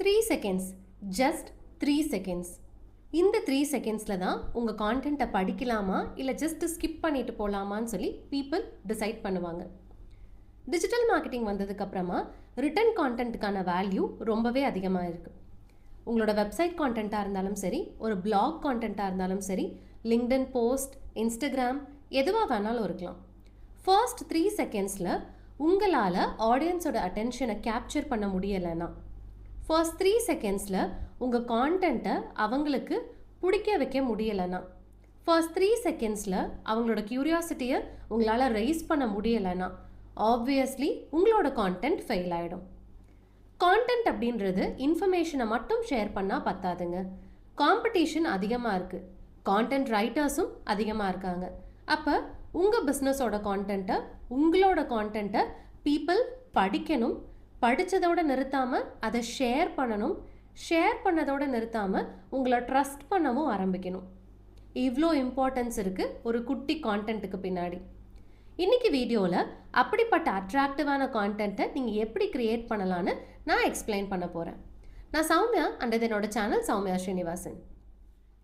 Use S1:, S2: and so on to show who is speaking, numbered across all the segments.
S1: 3 seconds, just 3 seconds. இந்த 3 செகண்ட்ஸில் தான் உங்கள் கான்டென்ட்டை படிக்கலாமா இல்லை ஜஸ்ட் ஸ்கிப் பண்ணிட்டு போகலாமான்னு சொல்லி பீப்புள் டிசைட் பண்ணுவாங்க. டிஜிட்டல் மார்க்கெட்டிங் வந்ததுக்கப்புறமா ரிட்டன் கான்டென்ட்டுக்கான வேல்யூ ரொம்பவே அதிகமாக இருக்குது. உங்களோட வெப்சைட் கான்டென்ட்டாக இருந்தாலும் சரி, ஒரு பிளாக் கான்டென்ட்டாக இருந்தாலும் சரி, லிங்க்டின் போஸ்ட், இன்ஸ்டாகிராம், எதுவாக வேணாலும் இருக்கலாம். ஃபர்ஸ்ட் 3 செகண்ட்ஸில் உங்களால் ஆடியன்ஸோட அட்டென்ஷனை கேப்சர் பண்ண முடியலைன்னா, ஃபர்ஸ்ட் 3 செகண்ட்ஸில் உங்கள் கான்டென்ட்டை அவங்களுக்கு பிடிக்க வைக்க முடியலைன்னா, ஃபர்ஸ்ட் 3 செகண்ட்ஸில் அவங்களோட க்யூரியாசிட்டியை உங்களால் ரைஸ் பண்ண முடியலைன்னா, ஆப்வியஸ்லி உங்களோட கான்டென்ட் ஃபெயில் ஆகிடும். கான்டென்ட் அப்படின்றது இன்ஃபர்மேஷனை மட்டும் ஷேர் பண்ணால் பத்தாதுங்க. காம்படிஷன் அதிகமாக இருக்குது, கான்டென்ட் ரைட்டர்ஸும் அதிகமாக இருக்காங்க. அப்போ உங்கள் பிஸ்னஸோட கான்டென்ட்டை, உங்களோட கான்டென்ட்டை பீப்புள் படிக்கணும். படித்ததோடு நிறுத்தாமல் அதை ஷேர் பண்ணணும். ஷேர் பண்ணதோடு நிறுத்தாமல் உங்களை ட்ரஸ்ட் பண்ணவும் ஆரம்பிக்கணும். இவ்வளோ இம்பார்ட்டன்ஸ் இருக்குது ஒரு குட்டி கான்டென்ட்டுக்கு பின்னாடி. இன்றைக்கி வீடியோவில் அப்படிப்பட்ட அட்ராக்டிவான கான்டென்ட்டை நீங்கள் எப்படி க்ரியேட் பண்ணலான்னு நான் எக்ஸ்பிளைன் பண்ண போகிறேன். நான் சௌமியா அண்ட் இது என்னோட சேனல் சௌமியா ஸ்ரீனிவாசன்.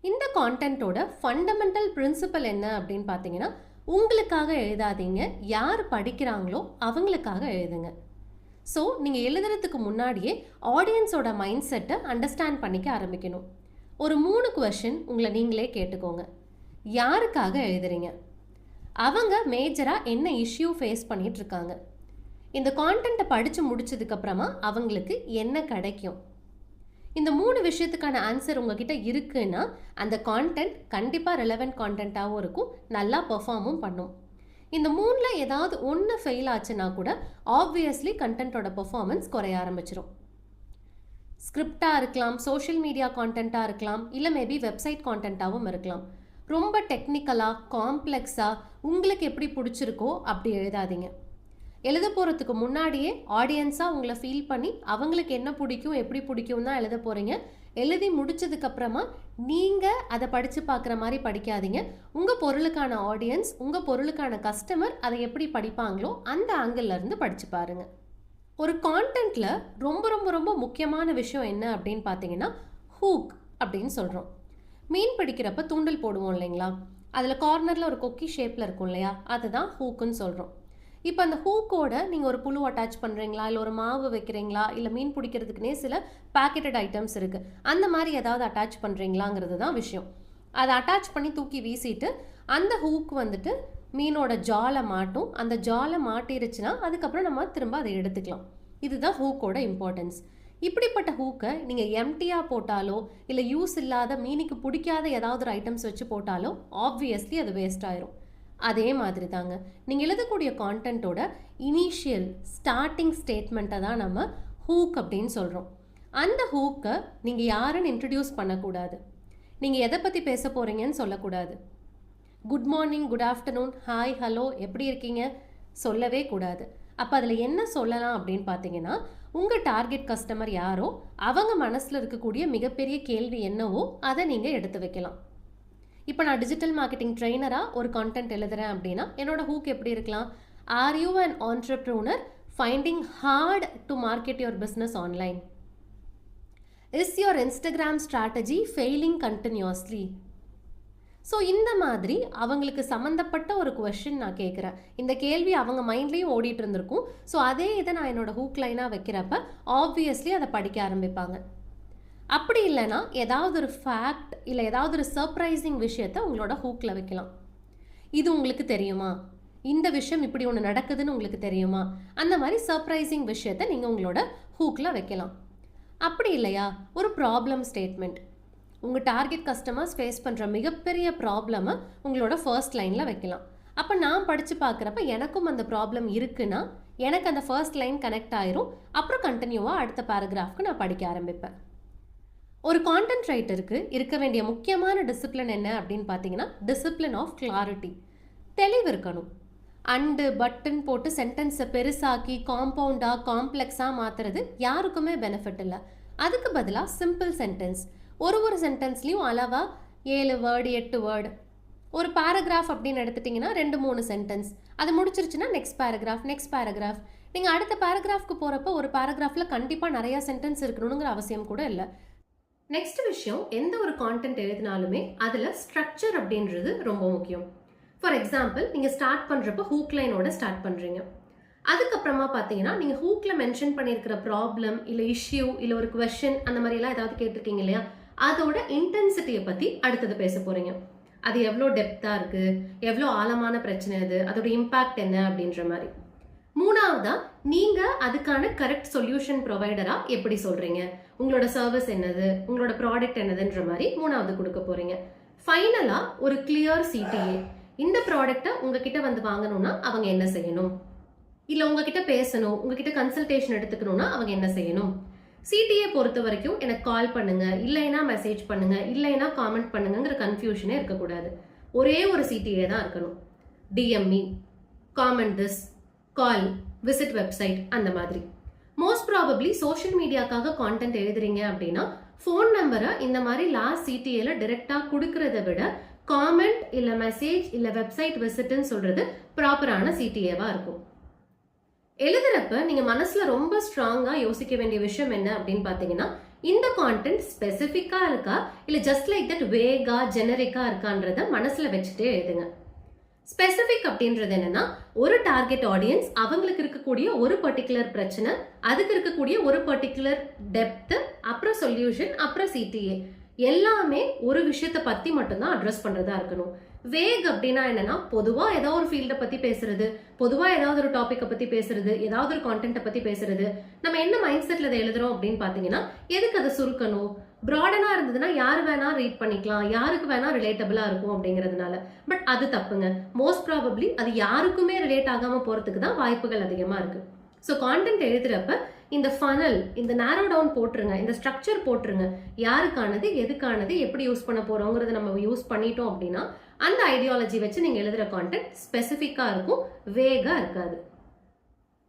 S1: இந்த கான்டென்ட்டோட ஃபண்டமெண்டல் பிரின்சிபல் என்ன அப்படின்னு பார்த்தீங்கன்னா, உங்களுக்காக எழுதாதீங்க, யார் படிக்கிறாங்களோ அவங்களுக்காக எழுதுங்க. ஸோ நீங்கள் எழுதுறதுக்கு முன்னாடியே ஆடியன்ஸோட மைண்ட் செட்டை அண்டர்ஸ்டாண்ட் பண்ணிக்க ஆரம்பிக்கணும். ஒரு 3 கொஷின் உங்களை நீங்களே கேட்டுக்கோங்க. யாருக்காக எழுதுறீங்க? அவங்க மேஜராக என்ன இஷ்யூ ஃபேஸ் பண்ணிகிட்ருக்காங்க? இந்த கான்டென்ட்டை படித்து முடிச்சதுக்கப்புறமா அவங்களுக்கு என்ன கிடைக்கும்? இந்த 3 விஷயத்துக்கான ஆன்சர் உங்ககிட்ட இருக்குன்னா அந்த கான்டென்ட் கண்டிப்பாக ரெலவெண்ட் கான்டென்ட்டாகவும் இருக்கும், நல்லா பெர்ஃபார்மும் பண்ணும். இந்த 3ல் ஏதாவது ஒன்று ஃபெயில் ஆச்சுன்னா கூட ஆப்வியஸ்லி கண்டென்ட்டோட பெர்ஃபார்மன்ஸ் குறைய ஆரம்பிச்சிடும். ஸ்கிரிப்டாக இருக்கலாம், சோஷியல் மீடியா கான்டென்ட்டாக இருக்கலாம், இல்லை மேபி வெப்சைட் கான்டென்ட்டாகவும் இருக்கலாம். ரொம்ப டெக்னிக்கலாக, காம்ப்ளெக்ஸாக உங்களுக்கு எப்படி பிடிச்சிருக்கோ அப்படி எழுதாதீங்க. எழுத போகிறதுக்கு முன்னாடியே ஆடியன்ஸாக உங்களை ஃபீல் பண்ணி அவங்களுக்கு என்ன பிடிக்கும், எப்படி பிடிக்கும் தான் எழுத போகிறீங்க. எழுதி முடிச்சதுக்கப்புறமா நீங்கள் அதை படித்து பார்க்குற மாதிரி படிக்காதீங்க. உங்கள் பொருளுக்கான ஆடியன்ஸ், உங்கள் பொருளுக்கான கஸ்டமர் அதை எப்படி படிப்பாங்களோ அந்த ஆங்கிள்லேருந்து படித்து பாருங்கள். ஒரு கான்டென்ட்டில் ரொம்ப ரொம்ப ரொம்ப முக்கியமான விஷயம் என்ன அப்படின்னு பார்த்தீங்கன்னா, ஹூக் அப்படின்னு சொல்கிறோம். மீன் பிடிக்கிறப்ப தூண்டல் போடுவோம் இல்லைங்களா, அதில் கார்னரில் ஒரு கொக்கி ஷேப்பில் இருக்கும் இல்லையா, அதுதான் ஹூக்குன்னு சொல்கிறோம். இப்போ அந்த ஹூக்கோட நீங்கள் ஒரு புழு அட்டாச் பண்ணுறீங்களா, இல்லை ஒரு மாவு வைக்கிறீங்களா, இல்லை மீன் பிடிக்கிறதுக்குனே சில பேக்கெட்டட் ஐட்டம்ஸ் இருக்குது, அந்த மாதிரி ஏதாவது அட்டாச் பண்ணுறீங்களாங்கிறது தான் விஷயம். அதை அட்டாச் பண்ணி தூக்கி வீசிட்டு அந்த ஹூக் வந்துட்டு மீனோட ஜாலை மாட்டும். அந்த ஜாலை மாட்டிருச்சுன்னா அதுக்கப்புறம் நம்ம திரும்ப அதை எடுத்துக்கலாம். இதுதான் ஹூக்கோட இம்பார்ட்டன்ஸ். இப்படிப்பட்ட ஹூக்கை நீங்கள் எம்டியாக போட்டாலோ, இல்லை யூஸ் இல்லாத மீனுக்கு பிடிக்காத ஏதாவது ஒரு ஐட்டம்ஸ் வச்சு போட்டாலோ ஆப்வியஸ்லி அது வேஸ்ட் ஆயிரும். அதே மாதிரி தாங்க நீங்கள் எழுதக்கூடிய கான்டென்ட்டோட இனிஷியல் ஸ்டார்டிங் ஸ்டேட்மெண்ட்டை தான் நம்ம ஹூக் அப்படின்னு சொல்கிறோம். அந்த ஹூக்கை நீங்கள் யாருன்னு இன்ட்ரடியூஸ் பண்ணக்கூடாது. நீங்கள் எதை பற்றி பேச போகிறீங்கன்னு சொல்லக்கூடாது. Good morning, good afternoon, hi, hello, எப்படி இருக்கீங்க சொல்லவே கூடாது. அப்போ அதில் என்ன சொல்லலாம் அப்படின்னு பார்த்தீங்கன்னா, உங்கள் டார்கெட் கஸ்டமர் யாரோ அவங்க மனசில் இருக்கக்கூடிய மிகப்பெரிய கேள்வி என்னவோ அதை நீங்கள் எடுத்து வைக்கலாம். இப்போ நான் டிஜிட்டல் மார்க்கெட்டிங் ட்ரெயினராக ஒரு கான்டென்ட் எழுதுறேன் அப்படின்னா என்னோட ஹூக் எப்படி இருக்கலாம்? Are you an entrepreneur finding hard to market your business online? Is your Instagram strategy failing continuously? So இந்த மாதிரி அவங்களுக்கு சம்மந்தப்பட்ட ஒரு கொஷின் நான் கேட்குறேன். இந்த கேள்வி அவங்க மைண்ட்லேயும் ஓடிட்டு இருந்திருக்கும். ஸோ அதே இதை நான் என்னோட ஹூக் லைனாக வைக்கிறப்ப ஆப்வியஸ்லி அதை படிக்க ஆரம்பிப்பாங்க. அப்படி இல்லைன்னா ஏதாவது ஒரு ஃபேக்ட் இல்லை ஏதாவது ஒரு சர்ப்ரைசிங் விஷயத்தை உங்களோட ஹூக்கில் வைக்கலாம். இது உங்களுக்கு தெரியுமா, இந்த விஷயம் இப்படி ஒன்று நடக்குதுன்னு உங்களுக்கு தெரியுமா, அந்த மாதிரி சர்ப்ரைசிங் விஷயத்தை நீங்கள் உங்களோட ஹூக்கில் வைக்கலாம். அப்படி இல்லையா ஒரு ப்ராப்ளம் ஸ்டேட்மெண்ட், உங்கள் டார்கெட் கஸ்டமர்ஸ் ஃபேஸ் பண்ணுற மிகப்பெரிய ப்ராப்ளமை உங்களோட ஃபர்ஸ்ட் லைனில் வைக்கலாம். அப்போ நான் படித்து பார்க்குறப்ப எனக்கும் அந்த ப்ராப்ளம் இருக்குன்னா எனக்கு அந்த ஃபர்ஸ்ட் லைன் கனெக்ட் ஆயிரும். அப்புறம் கண்டினியூவாக அடுத்த பேராகிராஃப்க்கு நான் படிக்க ஆரம்பிப்பேன். ஒரு கான்டென்ட் ரைட்டருக்கு இருக்க வேண்டிய முக்கியமான டிசிப்ளின் என்ன அப்படின்னு பார்த்தீங்கன்னா, டிசிப்ளின் ஆஃப் கிளாரிட்டி. தெளிவு இருக்கணும். அண்டு பட்டன் போட்டு சென்டென்ஸை பெருசாக்கி காம்பவுண்டாக காம்ப்ளெக்ஸாக மாற்றுறது யாருக்குமே பெனிஃபிட் இல்லை. அதுக்கு பதிலாக சிம்பிள் சென்டென்ஸ், ஒரு சென்டென்ஸ்லேயும் அளவாக 7 வேர்டு 8 வேர்டு. ஒரு பேராகிராஃப் அப்படின்னு எடுத்துட்டிங்கன்னா 2-3 சென்டென்ஸ், அது முடிச்சிருச்சுன்னா நெக்ஸ்ட் பேராகிராஃப். நீங்கள் அடுத்த பேராகிராஃப்க்கு போகிறப்ப ஒரு பேராகிராஃபில் கண்டிப்பாக நிறையா சென்டென்ஸ் இருக்கணுங்கிற அவசியம் கூட இல்லை. நெக்ஸ்ட் விஷயம், எந்த ஒரு கான்டென்ட் எழுதினாலுமே அதில் ஸ்ட்ரக்சர் அப்படின்றது ரொம்ப முக்கியம். ஃபார் எக்ஸாம்பிள், நீங்கள் ஸ்டார்ட் பண்ணுறப்ப ஹூக் லைனோட ஸ்டார்ட் பண்ணுறீங்க. அதுக்கப்புறமா பார்த்தீங்கன்னா நீங்கள் ஹூக்கில் மென்ஷன் பண்ணியிருக்கிற ப்ராப்ளம் இல்லை இஷ்யூ இல்லை ஒரு கொஸ்டின் அந்த மாதிரிலாம் ஏதாவது கேட்டிருக்கீங்க இல்லையா, அதோட இன்டென்சிட்டியை பற்றி அடுத்தது பேச போகிறீங்க. அது எவ்வளோ டெப்த்தாக இருக்குது, எவ்வளோ ஆழமான பிரச்சனை அது, அதோட இம்பேக்ட் என்ன அப்படின்ற மாதிரி. மூணாவதா, நீங்கள் அதுக்கான கரெக்ட் சொல்யூஷன் ப்ரொவைடராக எப்படி சொல்கிறீங்க, உங்களோட சர்வீஸ் என்னது, உங்களோட ப்ராடக்ட் என்னதுன்ற மாதிரி மூணாவது கொடுக்க போகிறீங்க. ஃபைனலாக ஒரு கிளியர் சிடிஏ. இந்த ப்ராடக்டை உங்ககிட்ட வந்து வாங்கணும்னா அவங்க என்ன செய்யணும், இல்லை உங்ககிட்ட பேசணும், உங்ககிட்ட கன்சல்டேஷன் எடுத்துக்கணும்னா அவங்க என்ன செய்யணும். சிடிஏ பொறுத்த வரைக்கும் எனக்கு கால் பண்ணுங்க, இல்லைன்னா மெசேஜ் பண்ணுங்க, இல்லைன்னா காமெண்ட் பண்ணுங்கிற கன்ஃபியூஷனே இருக்கக்கூடாது. ஒரே ஒரு சிடிஏ தான் இருக்கணும். DME, comment this, call, visit website அந்த மாதிரி. மோஸ்ட் ப்ராபப்ளி சோஷியல் மீடியாக்காக கான்டென்ட் எழுதுறீங்க அப்படின்னா ஃபோன் நம்பரை இந்த மாதிரி லாஸ்ட் சிடிஏல டைரெக்டாக கொடுக்கறத விட காமெண்ட் இல்லை மெசேஜ் இல்லை வெப்சைட் விசிட்னு சொல்றது ப்ராப்பரான சிடிஏவா இருக்கும். எழுதுறப்ப நீங்க மனசுல ரொம்ப ஸ்ட்ராங்கா யோசிக்க வேண்டிய விஷயம் என்ன அப்படின்னு பாத்தீங்கன்னா, இந்த கான்டென்ட் ஸ்பெசிபிக்கா இருக்கா இல்ல ஜஸ்ட் லைக் தட் வேகா ஜெனரிக்கா இருக்கான்றத மனசுல வச்சுட்டே எழுதுங்க. ஸ்பெசிபிக் அப்படின்றது என்னன்னா, ஒரு டார்கெட் ஆடியன்ஸ், அவங்களுக்கு இருக்கக்கூடிய ஒரு பர்டிகுலர் பிரச்சனை, அதுக்கு இருக்கக்கூடிய ஒரு பர்டிகுலர் டெப்த், அப்புறம் சொல்யூஷன், அப்புறம் சிடிஏ, எல்லாமே ஒரு விஷயத்தை பத்தி மட்டும்தான் அட்ரஸ் பண்றதா இருக்கணும். வேக் அப்படின்னா என்னன்னா, பொதுவா ஏதாவது ஒரு ஃபீல்டை பத்தி பேசுறது, பொதுவா ஏதாவது ஒரு டாபிக்கை பத்தி பேசுறது, ஏதாவது ஒரு கான்டென்ட்டை பத்தி பேசுறது. நம்ம என்ன மைண்ட் செட்ல அதை எழுதுறோம் அப்படின்னு பாத்தீங்கன்னா, எதுக்கு அதை சுருக்கணும், ப்ராடனா இருந்ததுன்னா யாரு வேணா ரீட் பண்ணிக்கலாம், யாருக்கு வேணா ரிலேட்டபிளா இருக்கும் அப்படிங்கிறதுனால. பட் அது தப்புங்க. மோஸ்ட் ப்ராபப்ளி அது யாருக்குமே ரிலேட் ஆகாம போறதுக்கு தான் வாய்ப்புகள் அதிகமா இருக்கு. ஸோ கான்டென்ட் எழுதுறப்ப இந்த ஃபனல், இந்த நேரோ டவுன் போட்டுருங்க, இந்த ஸ்ட்ரக்சர் போட்டுருங்க. யாருக்கானது, எதுக்கானது, எப்படி யூஸ் பண்ண போறோங்கிறத நம்ம யூஸ் பண்ணிட்டோம் அப்படின்னா அந்த ஐடியாலஜி வச்சு நீங்க எழுதுற கான்டென்ட் ஸ்பெசிஃபிக்கா இருக்கும், வேகா இருக்காது.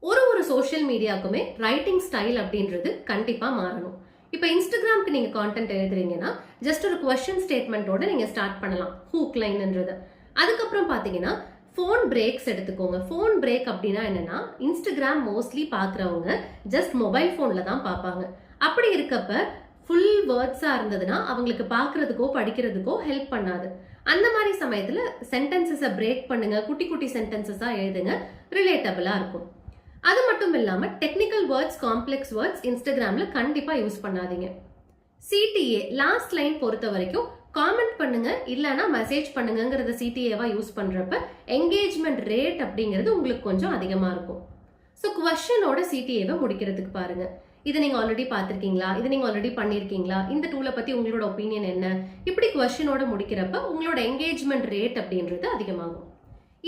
S1: ஒரு சோஷியல் மீடியாவுக்குமே ரைட்டிங் ஸ்டைல் அப்படின்றது கண்டிப்பா மாறணும். இப்போ இன்ஸ்டாகிராம்க்கு நீங்க கான்டென்ட் எழுதுறீங்கன்னா ஜஸ்ட் ஒரு கொஸ்டின் ஸ்டேட்மெண்ட்டோட நீங்க ஸ்டார்ட் பண்ணலாம், ஹூக் லைன்ன்றது. அதுக்கப்புறம் பாத்தீங்கன்னா ஃபோன் பிரேக்ஸ் எடுத்துக்கோங்க. ஃபோன் பிரேக் அப்படின்னா என்னன்னா, இன்ஸ்டாகிராம் மோஸ்ட்லி பார்க்குறவங்க ஜஸ்ட் மொபைல் ஃபோனில் தான் பார்ப்பாங்க. அப்படி இருக்கப்ப ஃபுல் வேர்ட்ஸாக இருந்ததுன்னா அவங்களுக்கு பார்க்குறதுக்கோ படிக்கிறதுக்கோ ஹெல்ப் பண்ணாது. அந்த மாதிரி சமயத்தில் சென்டென்சஸை பிரேக் பண்ணுங்க, குட்டி குட்டி சென்டென்சஸாக எழுதுங்க, ரிலேட்டபிளாக இருக்கும். அது மட்டும் இல்லாமல் டெக்னிக்கல் வேர்ட்ஸ், காம்ப்ளெக்ஸ் வேர்ட்ஸ் இன்ஸ்டாகிராமில் கண்டிப்பாக யூஸ் பண்ணாதீங்க. சிடிஏ லாஸ்ட் லைன் பொறுத்த வரைக்கும் காமெண்ட் பண்ணுங்க, இல்லைன்னா மெசேஜ் பண்ணுங்கிறத சிடிஏவா யூஸ் பண்றப்ப என்கேஜ்மெண்ட் ரேட் அப்படிங்கிறது உங்களுக்கு கொஞ்சம் அதிகமா இருக்கும். ஸோ குவெஸ்சனோட சிடிஏவை முடிக்கிறதுக்கு பாருங்க. இதை நீங்க ஆல்ரெடி பார்த்துருக்கீங்களா, இது நீங்க ஆல்ரெடி பண்ணியிருக்கீங்களா, இந்த டூலை பத்தி உங்களோட ஒப்பீனியன் என்ன, இப்படி குவெஸ்சனோட முடிக்கிறப்ப உங்களோட என்கேஜ்மெண்ட் ரேட் அப்படின்றது அதிகமாகும்.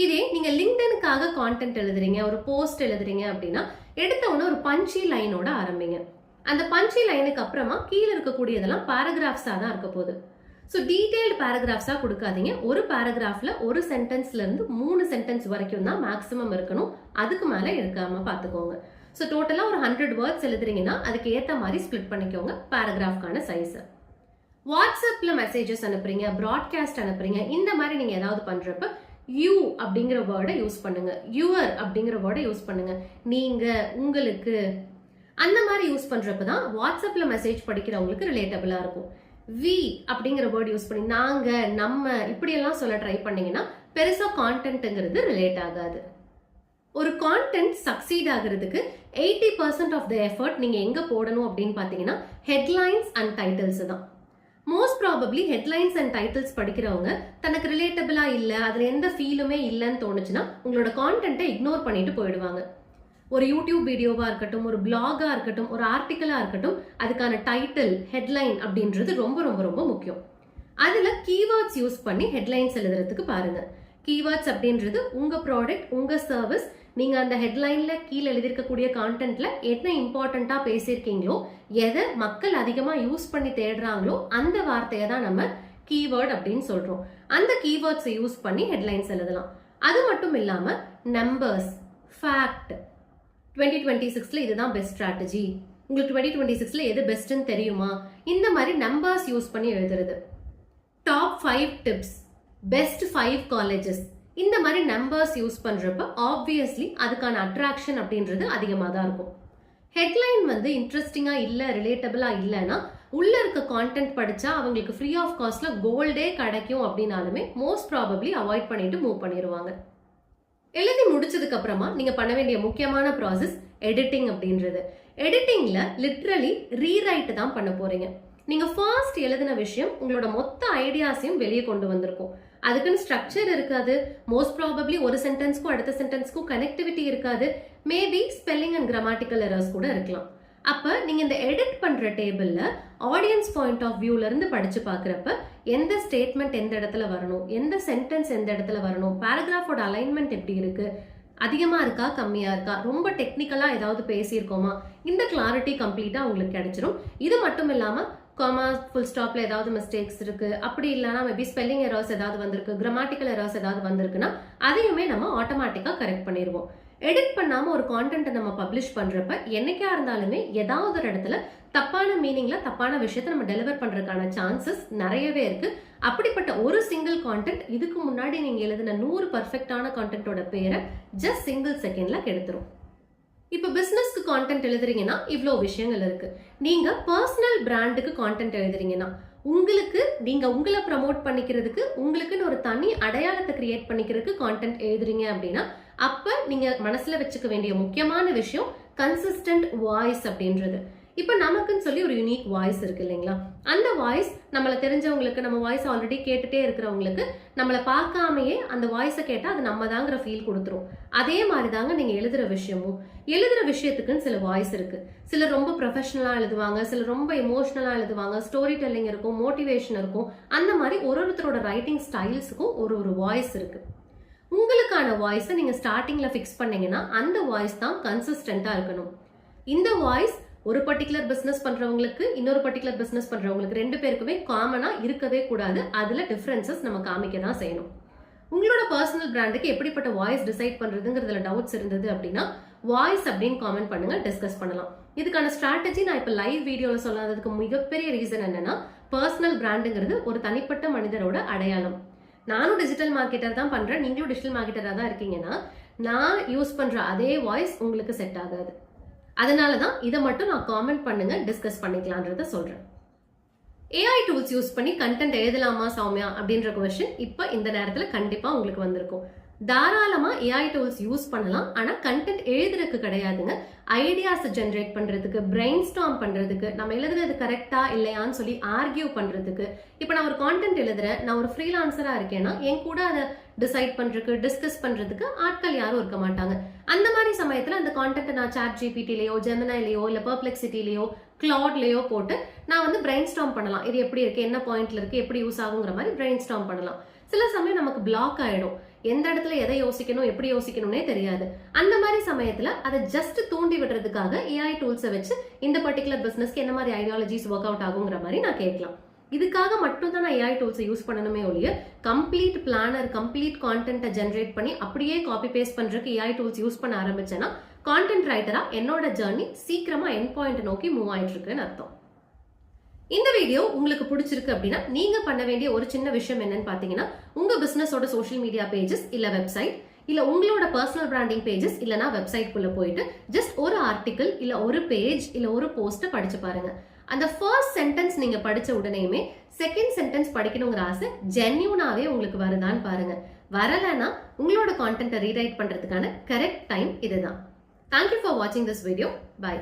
S1: இதே நீங்க லிங்க்டனுக்காக கான்டென்ட் எழுதுறீங்க, ஒரு போஸ்ட் எழுதுறீங்க அப்படின்னா எடுத்த உடனே ஒரு பஞ்சி லைனோட ஆரம்பிங்க. அந்த பஞ்சி லைனுக்கு அப்புறமா கீழே இருக்கக்கூடியதெல்லாம் பேராகிராஃப்ஸா தான் இருக்க போகுது. ஸோ டீடைல்டு பேராகிராஃப்ஸாக கொடுக்காதீங்க. ஒரு பேராகிராஃபில் ஒரு சென்டென்ஸ்லேருந்து 3 சென்டென்ஸ் வரைக்கும் தான் மேக்ஸிமம் இருக்கணும், அதுக்கு மேலே இருக்காமல் பார்த்துக்கோங்க. ஸோ டோட்டலாக ஒரு 100 வேர்ட்ஸ் எழுதுறீங்கன்னா அதுக்கு ஏற்ற மாதிரி ஸ்ப்ளிட் பண்ணிக்கோங்க பேராகிராஃப்கான சைஸை. வாட்ஸ்அப்பில் மெசேஜஸ் அனுப்புறீங்க, ப்ராட்காஸ்ட் அனுப்புறீங்க, இந்த மாதிரி நீங்கள் ஏதாவது பண்ணுறப்ப யூ அப்படிங்கிற வேர்டை யூஸ் பண்ணுங்க, யுவர் அப்படிங்கிற வேர்டை யூஸ் பண்ணுங்க, நீங்கள், உங்களுக்கு, அந்த மாதிரி யூஸ் பண்ணுறப்ப தான் வாட்ஸ்அப்பில் மெசேஜ் படிக்கிறவங்களுக்கு ரிலேட்டபிளாக இருக்கும். வி அப்படிங்கிற வேர்ட் யூஸ் பண்ணி நாங்க, நம்ம இப்படியெல்லாம் சொல்ல ட்ரை பண்ணீங்கன்னா பெருசா கான்டென்ட்ங்கிறது ரிலேட் ஆகாது. ஒரு கான்டென்ட் சக்சீட் ஆகிறதுக்கு 80% ஆஃப் த எஃபர்ட் நீங்க எங்க போடணும் அப்படின்னு பாத்தீங்கன்னா ஹெட்லைன்ஸ் அண்ட் டைட்டில்ஸ் தான். Most probably headlines and titles படிக்கிறவங்க தனக்கு ரிலேட்டபிளா இல்ல, அதுல எந்த ஃபீலுமே இல்லைன்னு தோணுச்சுன்னா உங்களோட கான்டென்ட்டை இக்னோர் பண்ணிட்டு போயிடுவாங்க. ஒரு யூடியூப் வீடியோவா இருக்கட்டும், ஒரு பிளாகா இருக்கட்டும், ஒரு ஆர்டிக்கலா இருக்கட்டும், அதுக்கான டைட்டில், ஹெட்லைன் அப்படின்றது ரொம்ப ரொம்ப ரொம்ப முக்கியம். அதுல கீவேர்ட்ஸ் யூஸ் பண்ணி ஹெட்லைன்ஸ் எழுதுறதுக்கு பாருங்க. கீவேர்ட்ஸ் அப்படின்றது உங்க ப்ராடக்ட், உங்க சர்வீஸ், நீங்க அந்த ஹெட்லைன்ல கீழே எழுதிருக்கக்கூடிய கான்டென்ட்ல என்ன இம்பார்ட்டண்டா பேசியிருக்கீங்களோ, எதை மக்கள் அதிகமா யூஸ் பண்ணி தேடுறாங்களோ அந்த வார்த்தையை தான் நம்ம கீவேர்ட் அப்படின்னு சொல்றோம். அந்த கீவேர்ட்ஸை யூஸ் பண்ணி ஹெட்லைன்ஸ் எழுதலாம். அது மட்டும் இல்லாம நம்பர்ஸ், ஃபேக்ட், 2026ல இதுதான் பெஸ்ட் ஸ்ட்ராட்டஜி, உங்களுக்கு 2026ல எது பெஸ்ட்னு தெரியுமா, இந்த மாதிரி நம்பர்ஸ் யூஸ் பண்ணி எழுதுறது. டாப் 5 டிப்ஸ், பெஸ்ட் 5 காலேஜஸ், இந்த மாதிரி நம்பர்ஸ் யூஸ் பண்றப்ப ஆப்வியஸ்லி அதுக்கான அட்ராக்ஷன் அப்படின்றது அதிகமாக தான் இருக்கும். ஹெட்லைன் வந்து இன்ட்ரெஸ்டிங்கா இல்ல, ரிலேட்டபிளா இல்லைன்னா உள்ள இருக்க கான்டென்ட் படிச்சா அவங்களுக்கு ஃப்ரீ ஆஃப் காஸ்ட்ல கோல்டே கிடைக்கும் அப்படின்னாலுமே மோஸ்ட் ப்ராபப்ளி அவாய்ட் பண்ணிட்டு மூவ் பண்ணிடுவாங்க. எழுதி முடிச்சதுக்கு அப்புறமா நீங்க பண்ண வேண்டிய முக்கியமான ப்ராசஸ் எடிட்டிங் அப்படின்றது. எடிட்டிங்ல லிட்ரலி ரீரைட் தான் பண்ண போறீங்க. நீங்க ஃபர்ஸ்ட் எழுதின விஷயம் உங்களோட மொத்த ஐடியாஸையும் வெளியே கொண்டு வந்திருக்கும். அதுக்குன்னு ஸ்ட்ரக்சர் இருக்காது. மோஸ்ட் ப்ராபப்ளி ஒரு சென்டென்ஸ்க்கும் அடுத்த சென்டென்ஸ்க்கும் கனெக்டிவிட்டி இருக்காது. Maybe spelling and grammatical errors கூட இருக்கலாம். அப்ப நீங்க இந்த எடிட் பண்ற டேபிள்ல ஆடியன்ஸ் பாயிண்ட் ஆஃப் வியூல இருந்து படிச்சு பாக்குறப்ப எந்த ஸ்டேட்மெண்ட் எந்த இடத்துல வரணும், எந்த சென்டென்ஸ் எந்த இடத்துல வரணும், பேராகிராஃபோட அலைன்மெண்ட் எப்படி இருக்கு, அதிகமா இருக்கா கம்மியா இருக்கா, ரொம்ப டெக்னிக்கலா ஏதாவது பேசியிருக்கோமா, இந்த கிளாரிட்டி கம்ப்ளீட்டா உங்களுக்கு கிடைச்சிரும். இது மட்டும் இல்லாம காமா ஃபுல் ஸ்டாப்ல ஏதாவது மிஸ்டேக்ஸ் இருக்கு, அப்படி இல்லைன்னா மேபி ஸ்பெல்லிங் எரர்ஸ் ஏதாவது வந்திருக்கு, கிராமட்டிக்கல் எரர்ஸ் ஏதாவது வந்திருக்குன்னா அதையுமே நம்ம ஆட்டோமேட்டிக்கா கரெக்ட் பண்ணிடுவோம். எடிட் பண்ணாம ஒரு கான்டென்ட்டை நம்ம பப்ளிஷ் பண்றப்ப என்னைக்கா இருந்தாலுமே ஏதாவது ஒரு இடத்துல தப்பான மீனிங்ல தப்பான விஷயத்தை நம்ம டெலிவர் பண்றதுக்கான சான்சஸ் நிறையவே இருக்கு. அப்படிப்பட்ட ஒரு சிங்கிள் கான்டென்ட் இதுக்கு முன்னாடி நீங்க எழுதின 100 பர்ஃபெக்டான கான்டென்ட்டோட பேரை ஜஸ்ட் சிங்கிள் செகண்ட்ல கெடுத்துரும். இப்போ பிசினஸ்க்கு கான்டென்ட் எழுதுறீங்கன்னா இவ்வளோ விஷயங்கள் இருக்கு. நீங்க பர்சனல் பிராண்டுக்கு கான்டென்ட் எழுதுறீங்கன்னா உங்களுக்கு நீங்க உங்களை ப்ரமோட் பண்ணிக்கிறதுக்கு உங்களுக்குன்னு ஒரு தனி அடையாளத்தை கிரியேட் பண்ணிக்கிறதுக்கு கான்டென்ட் எழுதுறீங்க அப்படின்னா அப்ப நீங்க மனசுல வச்சுக்க வேண்டிய முக்கியமான விஷயம் கன்சிஸ்டன்ட் வாய்ஸ் அப்படின்றது. இப்ப நமக்குன்னு சொல்லி ஒரு யூனிக் வாய்ஸ் இருக்கு இல்லைங்களா? அந்த வாய்ஸ் நம்மளை தெரிஞ்சவங்களுக்கு, நம்ம வாய்ஸ் ஆல்ரெடி கேட்டுட்டே இருக்கிறவங்களுக்கு நம்மளை பார்க்காமையே அந்த வாய்ஸை கேட்டா அது நம்ம தாங்கிற ஃபீல் கொடுத்துரும். அதே மாதிரி தாங்க நீங்க எழுதுற விஷயமும். எழுதுற விஷயத்துக்குன்னு சில வாய்ஸ் இருக்கு. சிலர் ரொம்ப ப்ரொஃபஷனலா எழுதுவாங்க, சிலர் ரொம்ப எமோஷனலா எழுதுவாங்க, ஸ்டோரி டெல்லிங் இருக்கும், மோட்டிவேஷன் இருக்கும். அந்த மாதிரி ஒருத்தரோட ரைட்டிங் ஸ்டைல்ஸுக்கும் ஒரு வாய்ஸ் இருக்கு. உங்களுக்கான வாய்ஸை நீங்க ஸ்டார்டிங்ல ஃபிக்ஸ் பண்ணீங்கன்னா அந்த வாய்ஸ் தான் கன்சிஸ்டன்டா இருக்கணும். இந்த வாய்ஸ் ஒரு பர்டிகுலர் பிசினஸ் பண்றவங்களுக்கு இன்னொரு பர்டிகுலர் பிசினஸ் பண்றவங்களுக்கு 2 பேருக்குமே காமனா இருக்கவே கூடாது. அதுல டிஃபரன்சஸ் நம்ம காமிக்க தான் செய்யணும். உங்களோட பர்சனல் பிராண்டுக்கு எப்படிப்பட்ட வாய்ஸ் டிசைட் பண்றதுங்கிறதுல டவுட்ஸ் இருந்தது அப்படின்னா வாய்ஸ் அப்படின்னு காமெண்ட் பண்ணுங்க, டிஸ்கஸ் பண்ணலாம். இதுக்கான ஸ்ட்ராட்டஜி நான் இப்ப லைவ் வீடியோல சொல்லாததுக்கு மிகப்பெரிய ரீசன் என்னன்னா, பர்சனல் பிராண்டுங்கிறது ஒரு தனிப்பட்ட மனிதரோட அடையாளம். நானும் டிஜிட்டல் மார்க்கெட்டர் தான் பண்றேன், நீங்களும் டிஜிட்டல் மார்க்கெட்டரா தான் இருக்கீங்கன்னா நான் யூஸ் பண்ற அதே வாய்ஸ் உங்களுக்கு செட் ஆகாது. அதனாலதான் இதை மட்டும் நான் காமெண்ட் பண்ணுங்க, டிஸ்கஸ் பண்ணிக்கலான்றத சொல்றேன். ஏஐ டூல்ஸ் யூஸ் பண்ணி கண்டென்ட் எழுதலாமா சௌமியா அப்படின்ற கொஸ்டின் இப்ப இந்த நேரத்துல கண்டிப்பா உங்களுக்கு வந்திருக்கும். தாராளமா ஏஐ டூல்ஸ் யூஸ் பண்ணலாம், ஆனா கண்டென்ட் எழுதுறதுக்கு கிடையாதுங்க. ஐடியாஸ் ஜென்ரேட் பண்றதுக்கு, பிரெயின் ஸ்டார்ம் பண்றதுக்கு, நம்ம எழுதுறது கரெக்டா இல்லையான்னு சொல்லி ஆர்கியூ பண்றதுக்கு. இப்ப நான் ஒரு கான்டென்ட் எழுதுறேன், நான் ஒரு ஃப்ரீலான்சரா இருக்கேன்னா என் கூட அதை டிசைட் பண்றதுக்கு, டிஸ்கஸ் பண்றதுக்கு ஆட்கள் யாரும் இருக்க மாட்டாங்க. அந்த மாதிரி சமயத்துல அந்த கான்டென்ட் நான் சாட் ஜிபிடிலயோ, ஜெமினாயிலயோ, இல்ல பெர்ப்ளெக்சிட்டிலயோ, கிளாட்லயோ போட்டு நான் வந்து பிரெயின் ஸ்டார்ம் பண்ணலாம். இது எப்படி இருக்கு, என்ன பாயிண்ட்ல இருக்கு, எப்படி யூஸ் ஆகுங்கிற மாதிரி பிரெயின் ஸ்டார்ம் பண்ணலாம். சில சமயம் நமக்கு பிளாக் ஆயிடும், எந்த இடத்துல எதை யோசிக்கணும், எப்படி யோசிக்கணும்னே தெரியாது. அந்த மாதிரி சமயத்துல அதை ஜஸ்ட் தூண்டி விடுறதுக்காக ஏஐ டூல்ஸை வச்சு இந்த பர்டிகுலர் பிசினஸ்க்கு என்ன மாதிரி ஐடியாலஜிஸ் ஒர்க் அவுட் ஆகுங்கிற மாதிரி நான் கேட்கலாம். இதுக்காக மட்டும் தான் நான் ஏஐ டூல்ஸை யூஸ் பண்ணணுமே ஒழிய கம்ப்ளீட் பிளானர், கம்ப்ளீட் கான்டென்ட்டை ஜென்ரேட் பண்ணி அப்படியே காப்பி பேஸ்ட் பண்றதுக்கு ஏஐ டூல்ஸ் யூஸ் பண்ண ஆரம்பிச்சேன்னா கான்டென்ட் ரைட்டரா என்னோட ஜர்னி சீக்கிரமா எண்ட் பாயிண்ட் நோக்கி மூவ் ஆயிட்டு இருக்குன்னு அர்த்தம். இந்த வீடியோ உங்களுக்கு பிடிச்சிருக்கு அப்படின்னா நீங்க பண்ண வேண்டிய ஒரு சின்ன விஷயம் என்னன்னு பாத்தீங்கன்னா, உங்க பிசினஸோட சோஷியல் மீடியா பேஜஸ் இல்ல வெப்சைட் இல்ல உங்களோட பர்சனல் பிராண்டிங் பேஜஸ் இல்லனா வெப்சைட் குள்ள போயிட்டு ஜஸ்ட் ஒரு ஆர்டிகிள் இல்ல ஒரு பேஜ் இல்ல ஒரு போஸ்ட் படிச்சு பாருங்க. அந்த ஃபர்ஸ்ட் சென்டென்ஸ் நீங்க படிச்ச உடனேயுமே செகண்ட் சென்டென்ஸ் படிக்கணுங்கிற ஆசை ஜென்யூனாவே உங்களுக்கு வருதான்னு பாருங்க. வரலன்னா உங்களோட கான்டென்ட்டை ரீரைட் பண்றதுக்கான கரெக்ட் டைம் இதுதான். Thank you for watching this video. Bye.